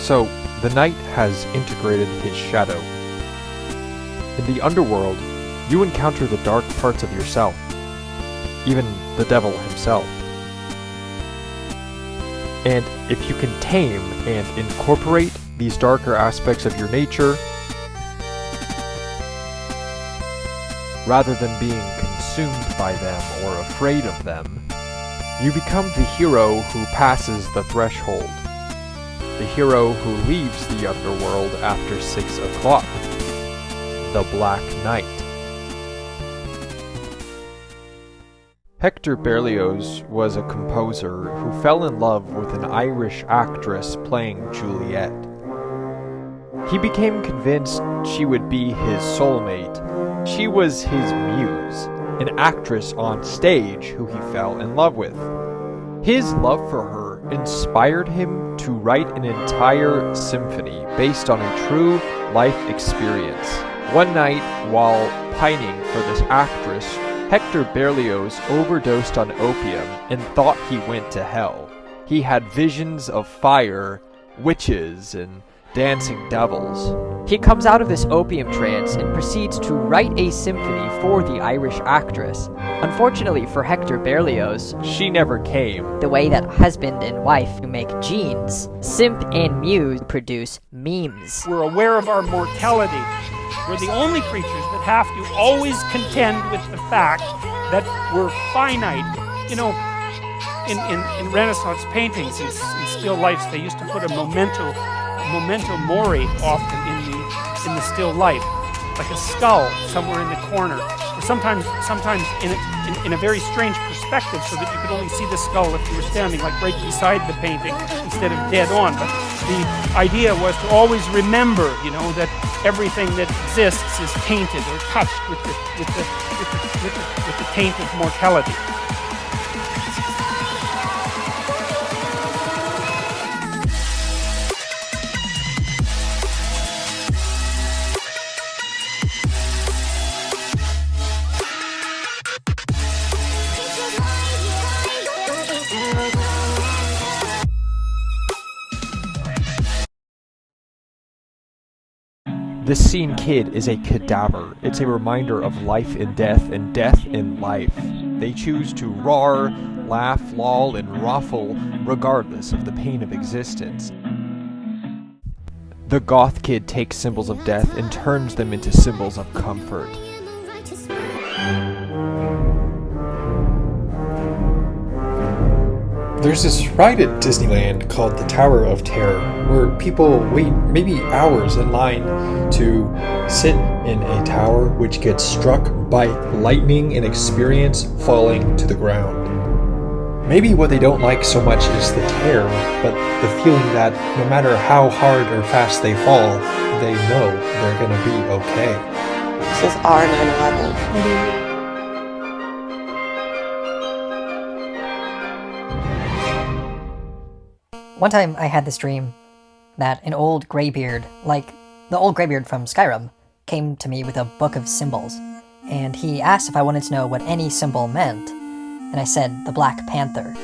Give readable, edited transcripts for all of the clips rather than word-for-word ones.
So, the knight has integrated his shadow. In the underworld, you encounter the dark parts of yourself, even the devil himself. And if you can tame and incorporate these darker aspects of your nature, rather than being consumed by them or afraid of them, you become the hero who passes the threshold. The hero who leaves the underworld after 6 o'clock. The Black Knight. Hector Berlioz was a composer who fell in love with an Irish actress playing Juliet. He became convinced she would be his soulmate. She was his muse, an actress on stage who he fell in love with. His love for her inspired him to write an entire symphony based on a true life experience. One night, while pining for this actress, Hector Berlioz overdosed on opium and thought he went to hell. He had visions of fire, witches, and dancing devils. He comes out of this opium trance and proceeds to write a symphony for the Irish actress. Unfortunately for Hector Berlioz, she never came. The way that husband and wife make genes, Simp and Muse produce memes. We're aware of our mortality. We're the only creatures that have to always contend with the fact that we're finite. You know, in Renaissance paintings, in still lifes, they used to put a memento Mori often in the still life, like a skull somewhere in the corner, or sometimes in a very strange perspective, so that you could only see the skull if you were standing like right beside the painting instead of dead on. But the idea was to always remember, you know, that everything that exists is tainted or touched with the taint of mortality. The Scene Kid is a cadaver. It's a reminder of life and death in life. They choose to roar, laugh, loll, and ruffle regardless of the pain of existence. The Goth Kid takes symbols of death and turns them into symbols of comfort. There's this ride at Disneyland called the Tower of Terror, where people wait maybe hours in line to sit in a tower which gets struck by lightning and experience falling to the ground. Maybe what they don't like so much is the terror, but the feeling that no matter how hard or fast they fall, they know they're gonna be okay. This is our 9/11. One time I had this dream that an old graybeard, like the old graybeard from Skyrim, came to me with a book of symbols, and he asked if I wanted to know what any symbol meant, and I said the Black Panther.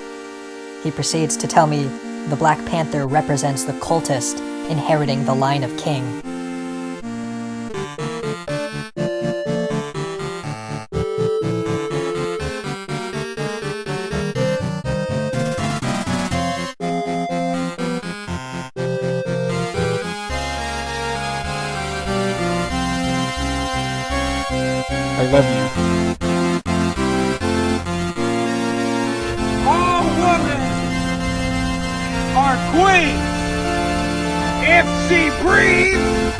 He proceeds to tell me the Black Panther represents the cultist inheriting the line of king. I love you. All women are queens. If she breathes,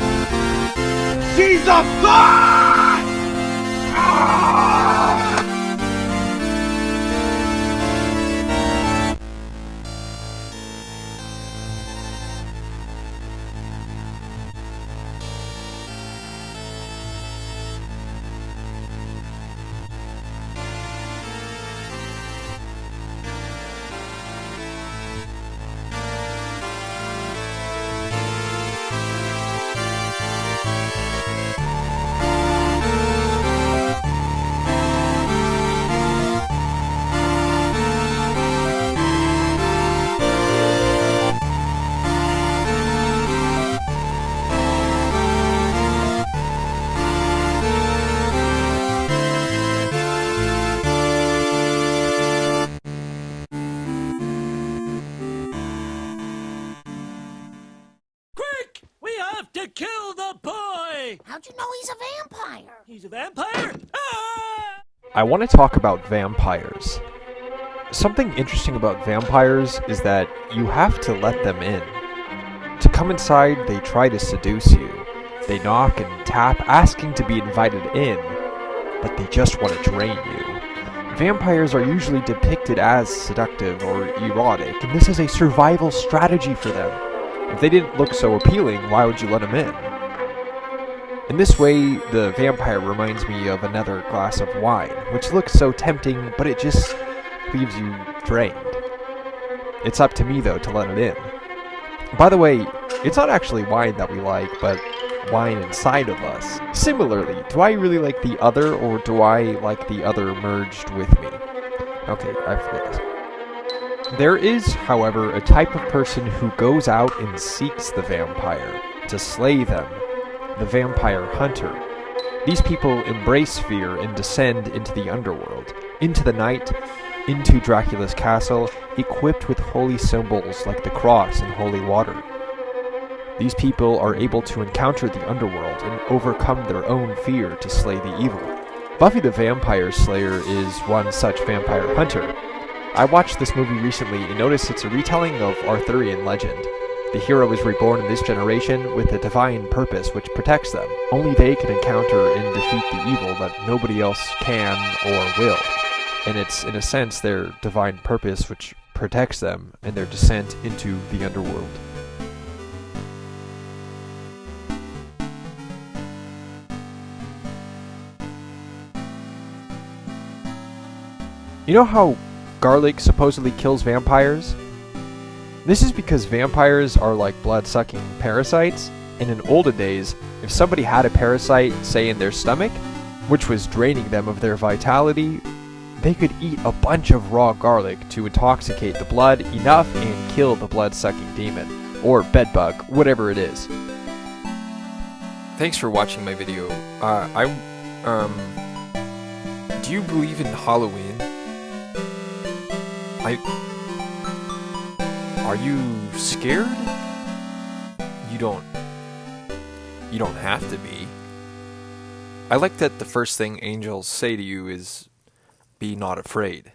she's a god! Ah! Hey! How'd you know he's a vampire? He's a vampire? Ah! I want to talk about vampires. Something interesting about vampires is that you have to let them in. To come inside, they try to seduce you. They knock and tap, asking to be invited in, but they just want to drain you. Vampires are usually depicted as seductive or erotic, and this is a survival strategy for them. If they didn't look so appealing, why would you let them in? In this way, the vampire reminds me of another glass of wine, which looks so tempting, but it just leaves you drained. It's up to me, though, to let it in. By the way, it's not actually wine that we like, but wine inside of us. Similarly, do I really like the other, or do I like the other merged with me? Okay, I forget. There is, however, a type of person who goes out and seeks the vampire to slay them, the vampire hunter. These people embrace fear and descend into the underworld, into the night, into Dracula's castle, equipped with holy symbols like the cross and holy water. These people are able to encounter the underworld and overcome their own fear to slay the evil. Buffy the Vampire Slayer is one such vampire hunter. I watched this movie recently and noticed it's a retelling of Arthurian legend. The hero is reborn in this generation with a divine purpose which protects them. Only they can encounter and defeat the evil that nobody else can or will. And it's, in a sense, their divine purpose which protects them and their descent into the underworld. You know how garlic supposedly kills vampires? This is because vampires are like blood-sucking parasites, and in olden days, if somebody had a parasite, say in their stomach, which was draining them of their vitality, they could eat a bunch of raw garlic to intoxicate the blood enough and kill the blood-sucking demon, or bedbug, whatever it is. Thanks for watching my video. Do you believe in Halloween? Are you scared? You don't have to be. I like that the first thing angels say to you is, be not afraid.